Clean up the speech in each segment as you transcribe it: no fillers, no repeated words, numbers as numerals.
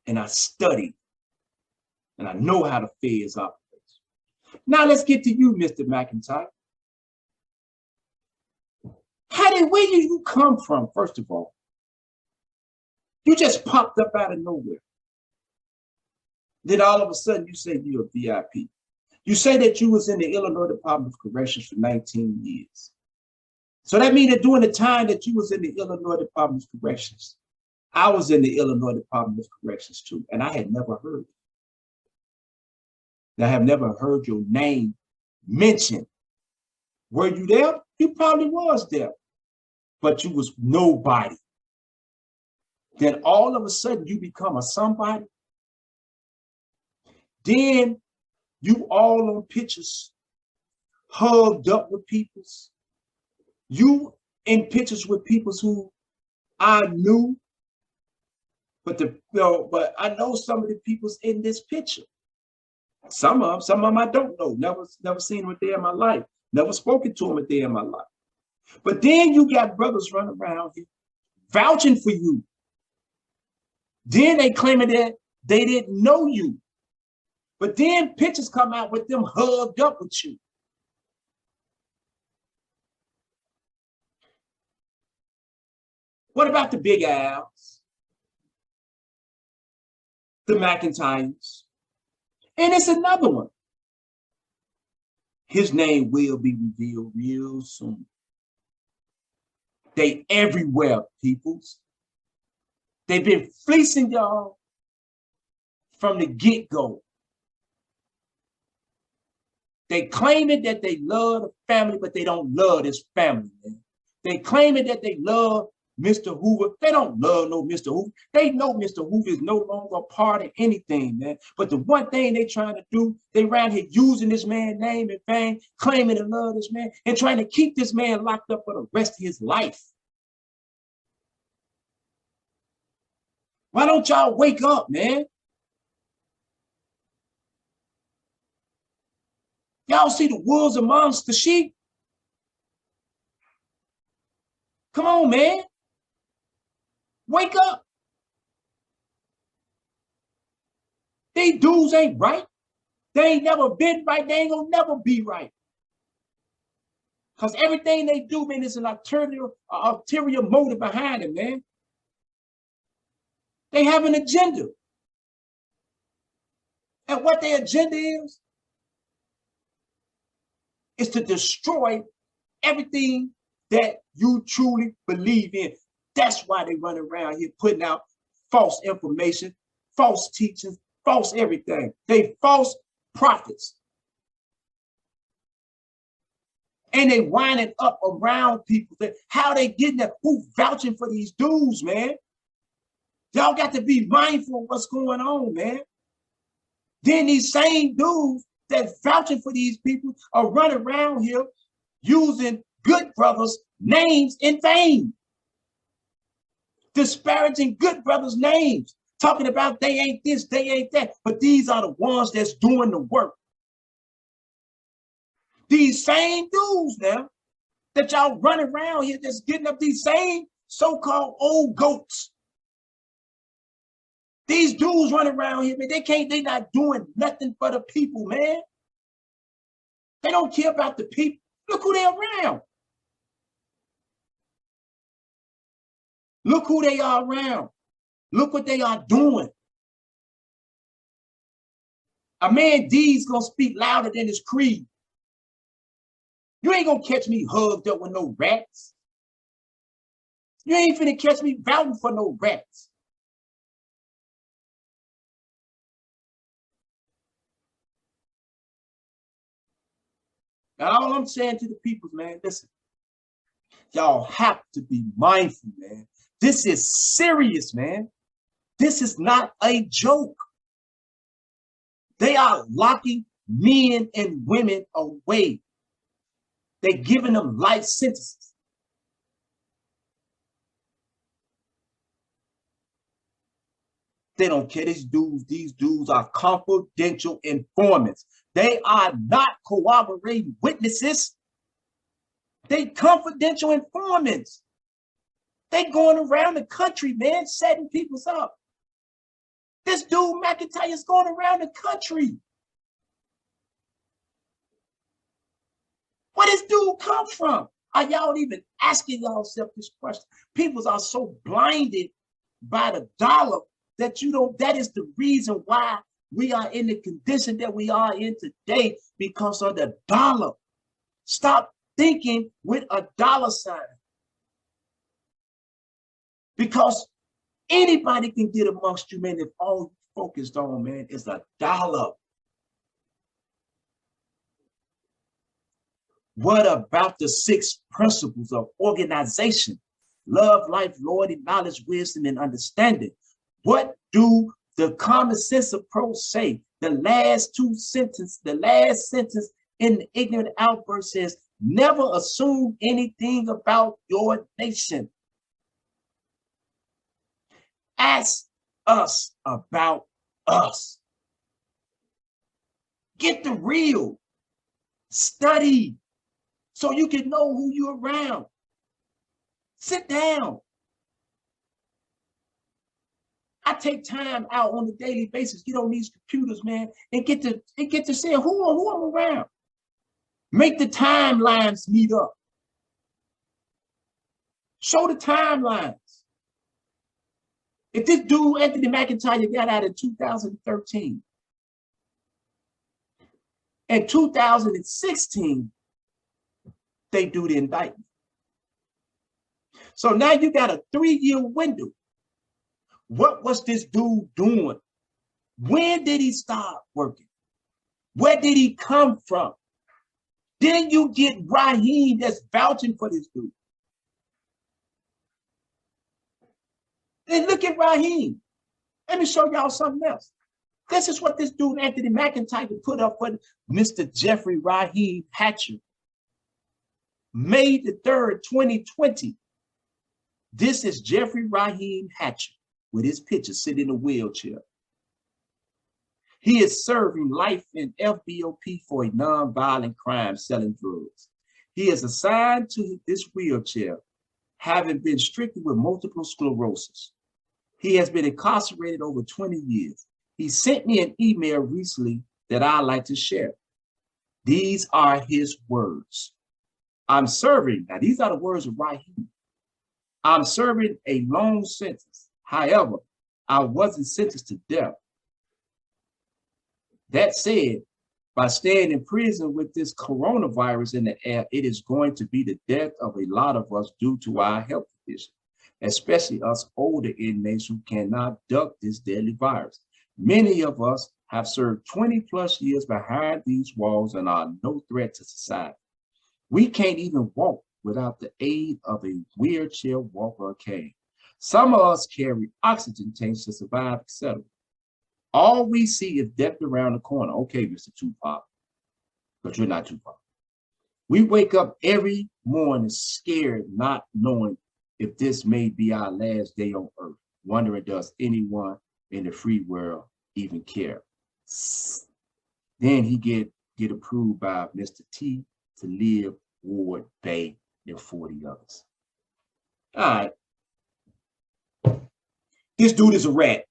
and I studied, and I know how the feds operate. Now let's get to you, Mr. McIntyre. Where did you come from, first of all? You just popped up out of nowhere. Then all of a sudden you say you're a VIP. You say that you was in the Illinois Department of Corrections for 19 years. So that means that during the time that you was in the Illinois Department of Corrections, I was in the Illinois Department of Corrections too, and I had never heard it. I have never heard your name mentioned. Were you there? You probably was there, but you was nobody. Then all of a sudden you become a somebody. Then you all on pictures, hugged up with peoples. You in pictures with peoples who I knew, but I know some of the peoples in this picture. Some of them I don't know. Never seen them a day in my life. Never spoken to them a day in my life. But then you got brothers running around here vouching for you. Then they claiming that they didn't know you. But then pictures come out with them hugged up with you. What about the Big Al's, the McIntyres? And it's another one. His name will be revealed real soon. They everywhere, peoples. They've been fleecing y'all from the get-go. They claiming that they love the family, but they don't love this family, man. They claiming that they love Mr. Hoover. They don't love no Mr. Hoover. They know Mr. Hoover is no longer a part of anything, man. But the one thing they trying to do, they around here using this man's name in vain, claiming to love this man, and trying to keep this man locked up for the rest of his life. Why don't y'all wake up, man? Y'all see the wolves amongst the sheep? Come on, man. Wake up. These dudes ain't right. They ain't never been right. They ain't gonna never be right. Because everything they do, man, is an ulterior motive behind it, man. They have an agenda. And what their agenda is to destroy everything that you truly believe in. That's why they run around here putting out false information, false teachings, false everything. They false prophets. And they winding up around people. How they getting that? Who vouching for these dudes, man? Y'all got to be mindful of what's going on, man. Then these same dudes that vouching for these people are running around here using good brothers' names in vain. Disparaging good brothers' names. Talking about they ain't this, they ain't that. But these are the ones that's doing the work. These same dudes now that y'all running around here just getting up these same so-called old goats. These dudes running around here, man, they not doing nothing for the people, man. They don't care about the people. Look who they're around. Look who they are around. Look what they are doing. A man D's gonna speak louder than his creed. You ain't gonna catch me hugged up with no rats. You ain't finna catch me vouching for no rats. Now, all I'm saying to the people, man, listen, y'all have to be mindful, man. This is serious, man. This is not a joke. They are locking men and women away. They're giving them life sentences. They don't care. These dudes are confidential informants. They are not corroborating witnesses. They confidential informants. They going around the country, man, setting people up. This dude McIntyre is going around the country. Where this dude come from? Are y'all even asking yourself this question? People are so blinded by the dollar that you don't, that is the reason why we are in the condition that we are in today, because of the dollar. Stop thinking with a dollar sign. Because anybody can get amongst you, man, if all you focused on, man, is a dollar. What about the 6 principles of organization? Love, life, loyalty, knowledge, wisdom, and understanding. What do the common sense approach say? The last sentence in the ignorant outburst says, never assume anything about your nation. Ask us about us. Get the real. Study so you can know who you're around. Sit down. I take time out on a daily basis, get on these computers, man, and get to see who I'm around. Make the timelines meet up. Show the timelines. If this dude, Anthony McIntyre, got out in 2013, in 2016, they do the indictment. So now you got a 3-year window. What was this dude doing? When did he start working? Where did he come from? Then you get Raheem that's vouching for this dude. And look at Raheem. Let me show y'all something else. This is what this dude, Anthony McIntyre, put up for Mr. Jeffrey Raheem Hatcher. May the 3rd, 2020. This is Jeffrey Raheem Hatcher with his picture sitting in a wheelchair. He is serving life in FBOP for a non-violent crime, selling drugs. He is assigned to this wheelchair, having been stricken with multiple sclerosis. He has been incarcerated over 20 years. He sent me an email recently that I'd like to share. These are his words. I'm serving, now these are the words of Raheem. I'm serving a long sentence. However, I wasn't sentenced to death. That said, by staying in prison with this coronavirus in the air, it is going to be the death of a lot of us due to our health condition, especially us older inmates who cannot duck this deadly virus. Many of us have served 20+ years behind these walls and are no threat to society. We can't even walk without the aid of a wheelchair walker or cane. Some of us carry oxygen tanks to survive, etc. All we see is death around the corner. Okay, Mr. Tupac, but you're not Tupac. We wake up every morning scared, not knowing if this may be our last day on earth, wondering, does anyone in the free world even care? Then he get approved by Mr. T to live, Ward, Bay, and 40 others. All right. This dude is a rat.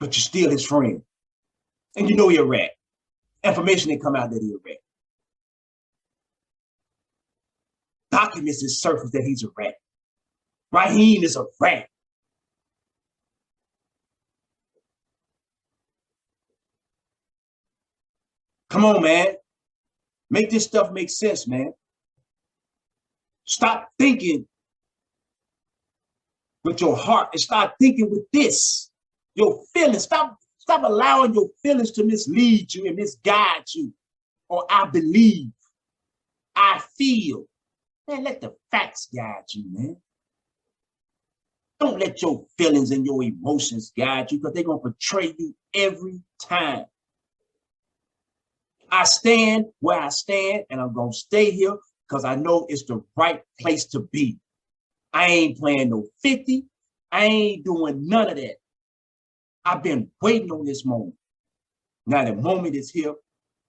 But you're still his friend. And you know he's a rat. Information didn't come out that he's a rat. Documents is surface that he's a rat. Raheem is a rat. Come on, man. Make this stuff make sense, man. Stop thinking with your heart and start thinking with this. Your feelings. Stop allowing your feelings to mislead you and misguide you. Or I believe. I feel. Man, let the facts guide you, man. Don't let your feelings and your emotions guide you, because they're going to betray you every time. I stand where I stand, and I'm going to stay here because I know it's the right place to be. I ain't playing no 50. I ain't doing none of that. I've been waiting on this moment. Now the moment is here,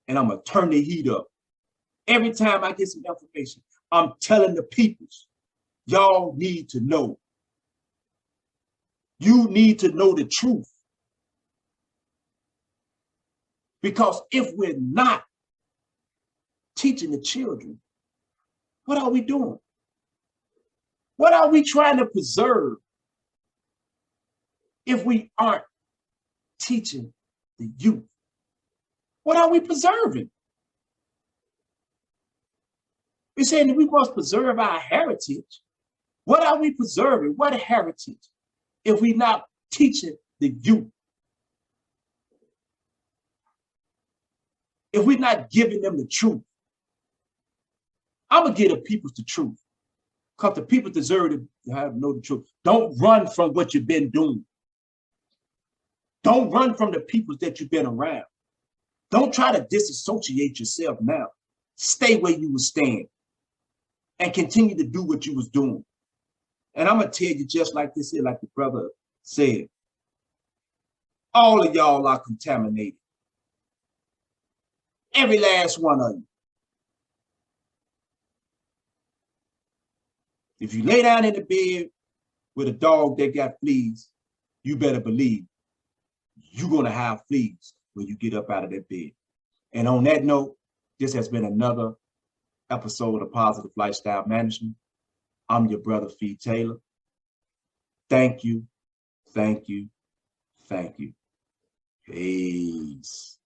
and I'm going to turn the heat up. Every time I get some information, I'm telling the peoples, y'all need to know. You need to know the truth. Because if we're not teaching the children, what are we doing? What are we trying to preserve if we aren't teaching the youth? What are we preserving? We're saying that we must preserve our heritage. What are we preserving? What heritage if we're not teaching the youth? If we're not giving them the truth? I'm going to give the people the truth. Because the people deserve to know the truth. Don't run from what you've been doing. Don't run from the people that you've been around. Don't try to disassociate yourself now. Stay where you were staying and continue to do what you was doing. And I'm going to tell you just like this here, like the brother said, all of y'all are contaminated. Every last one of you. If you lay down in the bed with a dog that got fleas, you better believe you're going to have fleas when you get up out of that bed. And on that note, this has been another episode of Positive Lifestyle Management. I'm your brother, Fee Taylor. Thank you, thank you, thank you. Peace.